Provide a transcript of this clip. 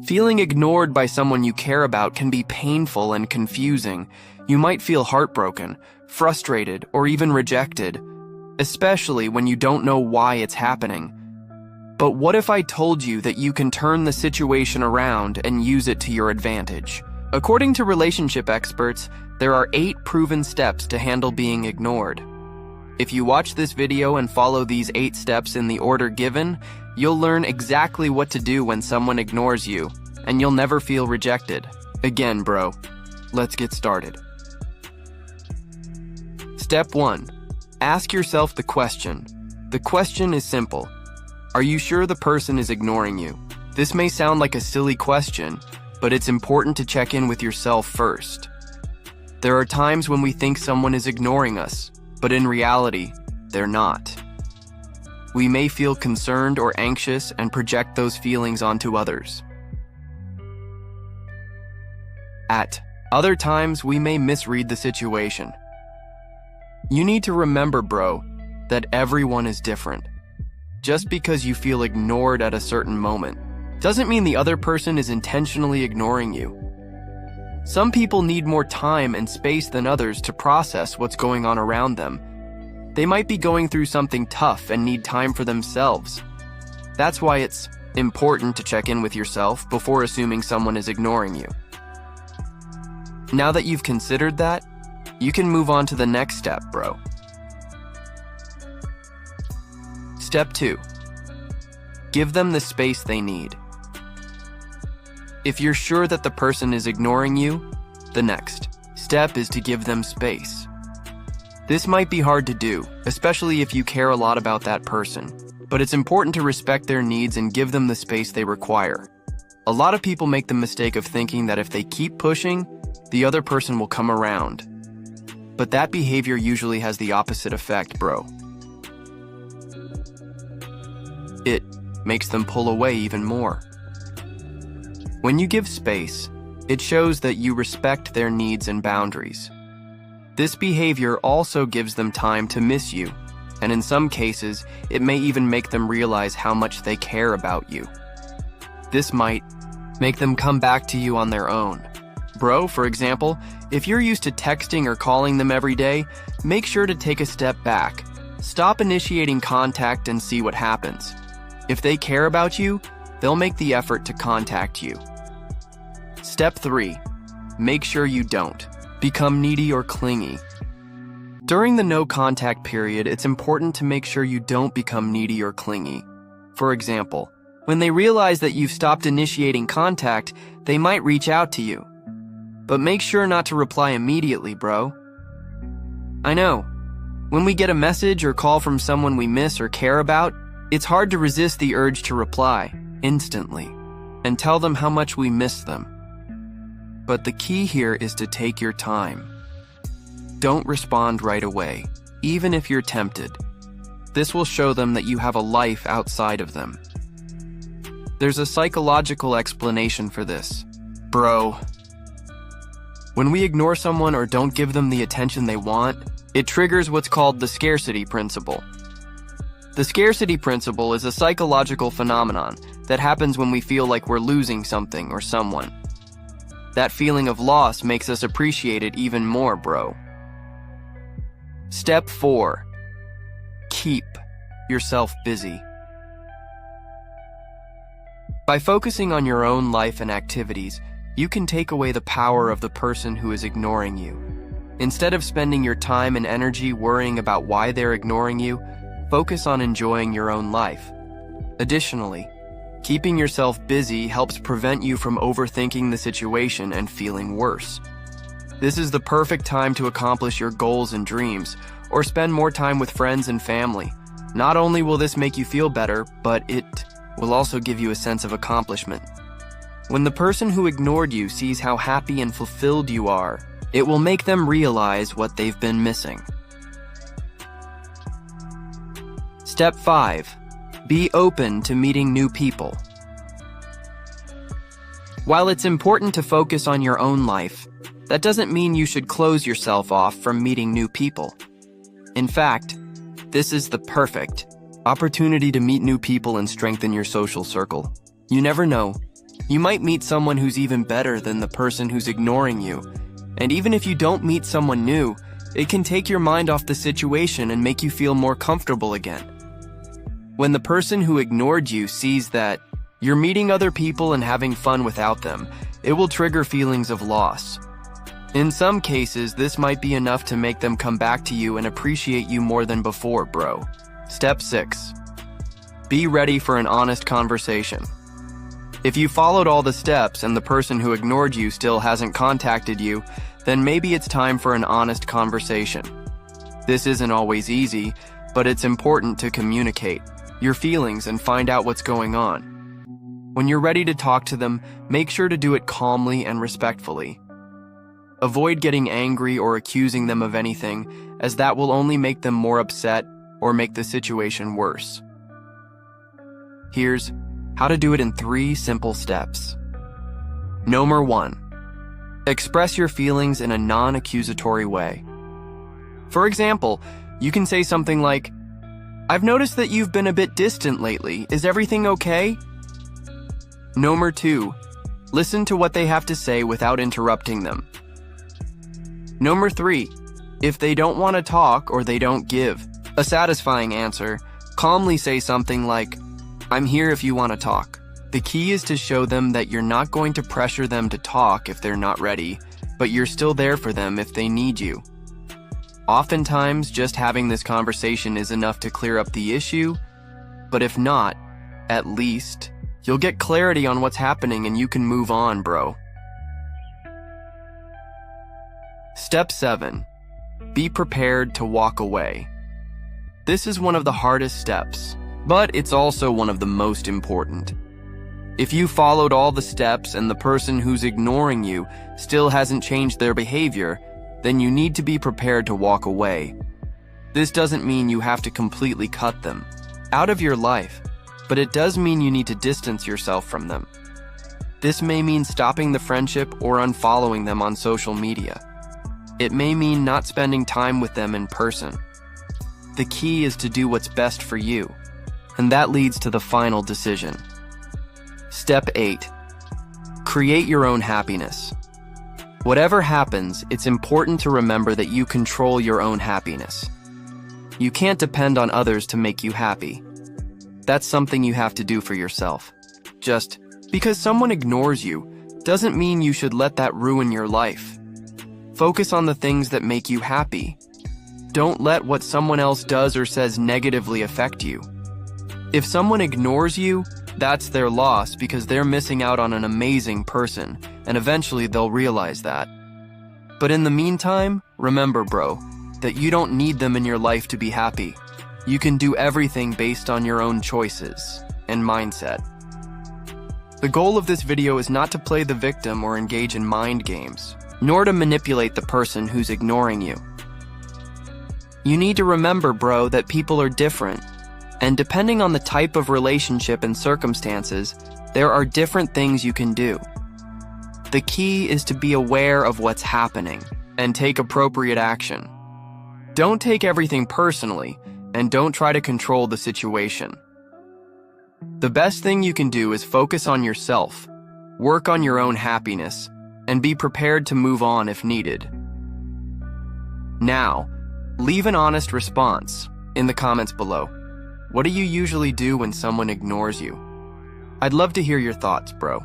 Feeling ignored by someone you care about can be painful and confusing. You might feel heartbroken, frustrated, or even rejected, especially when you don't know why it's happening. But what if I told you that you can turn the situation around and use it to your advantage? According to relationship experts, there are 8 proven steps to handle being ignored. If you watch this video and follow these 8 steps in the order given, you'll learn exactly what to do when someone ignores you, and you'll never feel rejected. Again, bro, let's get started. Step 1. Ask yourself the question. The question is simple. Are you sure the person is ignoring you? This may sound like a silly question, but it's important to check in with yourself first. There are times when we think someone is ignoring us, but in reality, they're not. We may feel concerned or anxious and project those feelings onto others. At other times, we may misread the situation. You need to remember, bro, that everyone is different. Just because you feel ignored at a certain moment doesn't mean the other person is intentionally ignoring you. Some people need more time and space than others to process what's going on around them. They might be going through something tough and need time for themselves. That's why it's important to check in with yourself before assuming someone is ignoring you. Now that you've considered that, you can move on to the next step, bro. Step 2. Give them the space they need. If you're sure that the person is ignoring you, the next step is to give them space. This might be hard to do, especially if you care a lot about that person, but it's important to respect their needs and give them the space they require. A lot of people make the mistake of thinking that if they keep pushing, the other person will come around. But that behavior usually has the opposite effect, bro. It makes them pull away even more. When you give space, it shows that you respect their needs and boundaries. This behavior also gives them time to miss you, and in some cases, it may even make them realize how much they care about you. This might make them come back to you on their own. Bro, for example, if you're used to texting or calling them every day, make sure to take a step back. Stop initiating contact and see what happens. If they care about you, they'll make the effort to contact you. Step 3. Make sure you don't become needy or clingy. During the no contact period, it's important to make sure you don't become needy or clingy. For example, when they realize that you've stopped initiating contact, they might reach out to you. But make sure not to reply immediately, bro. I know, when we get a message or call from someone we miss or care about, it's hard to resist the urge to reply instantly and tell them how much we miss them. But the key here is to take your time. Don't respond right away, even if you're tempted. This will show them that you have a life outside of them. There's a psychological explanation for this. Bro, when we ignore someone or don't give them the attention they want, it triggers what's called the scarcity principle. The scarcity principle is a psychological phenomenon that happens when we feel like we're losing something or someone. That feeling of loss makes us appreciate it even more, bro. Step 4. Keep yourself busy. By focusing on your own life and activities, you can take away the power of the person who is ignoring you. Instead of spending your time and energy worrying about why they're ignoring you, focus on enjoying your own life. Additionally, keeping yourself busy helps prevent you from overthinking the situation and feeling worse. This is the perfect time to accomplish your goals and dreams, or spend more time with friends and family. Not only will this make you feel better, but it will also give you a sense of accomplishment. When the person who ignored you sees how happy and fulfilled you are, it will make them realize what they've been missing. Step 5. Be open to meeting new people. While it's important to focus on your own life, that doesn't mean you should close yourself off from meeting new people. In fact, this is the perfect opportunity to meet new people and strengthen your social circle. You never know, You might meet someone who's even better than the person who's ignoring you. And even if you don't meet someone new, it can take your mind off the situation and make you feel more comfortable again. When the person who ignored you sees that you're meeting other people and having fun without them, it will trigger feelings of loss. In some cases, this might be enough to make them come back to you and appreciate you more than before, bro. Step 6. Be ready for an honest conversation. If you followed all the steps and the person who ignored you still hasn't contacted you, then maybe it's time for an honest conversation. This isn't always easy, but it's important to communicate your feelings and find out what's going on. When you're ready to talk to them, make sure to do it calmly and respectfully. Avoid getting angry or accusing them of anything, as that will only make them more upset or make the situation worse. Here's how to do it in 3 simple steps. Number 1. Express your feelings in a non-accusatory way. For example, you can say something like, "I've noticed that you've been a bit distant lately. Is everything okay?" Number 2. Listen to what they have to say without interrupting them. Number 3. If they don't want to talk or they don't give a satisfying answer, calmly say something like, "I'm here if you want to talk." The key is to show them that you're not going to pressure them to talk if they're not ready, but you're still there for them if they need you. Oftentimes, just having this conversation is enough to clear up the issue, but if not, at least you'll get clarity on what's happening and you can move on, bro. Step 7. Be prepared to walk away. This is one of the hardest steps, but it's also one of the most important. If you followed all the steps and the person who's ignoring you still hasn't changed their behavior, then you need to be prepared to walk away. This doesn't mean you have to completely cut them out of your life, but it does mean you need to distance yourself from them. This may mean stopping the friendship or unfollowing them on social media. It may mean not spending time with them in person. The key is to do what's best for you, and that leads to the final decision. Step 8. Create your own happiness. Whatever happens, it's important to remember that you control your own happiness. You can't depend on others to make you happy. That's something you have to do for yourself. Just because someone ignores you doesn't mean you should let that ruin your life. Focus on the things that make you happy. Don't let what someone else does or says negatively affect you. If someone ignores you, that's their loss because they're missing out on an amazing person, and eventually they'll realize that. But in the meantime, remember, bro, that you don't need them in your life to be happy. You can do everything based on your own choices and mindset. The goal of this video is not to play the victim or engage in mind games, nor to manipulate the person who's ignoring you. You need to remember, bro, that people are different, and depending on the type of relationship and circumstances, there are different things you can do. The key is to be aware of what's happening and take appropriate action. Don't take everything personally, and don't try to control the situation. The best thing you can do is focus on yourself, work on your own happiness, and be prepared to move on if needed. Now, leave an honest response in the comments below. What do you usually do when someone ignores you? I'd love to hear your thoughts, bro.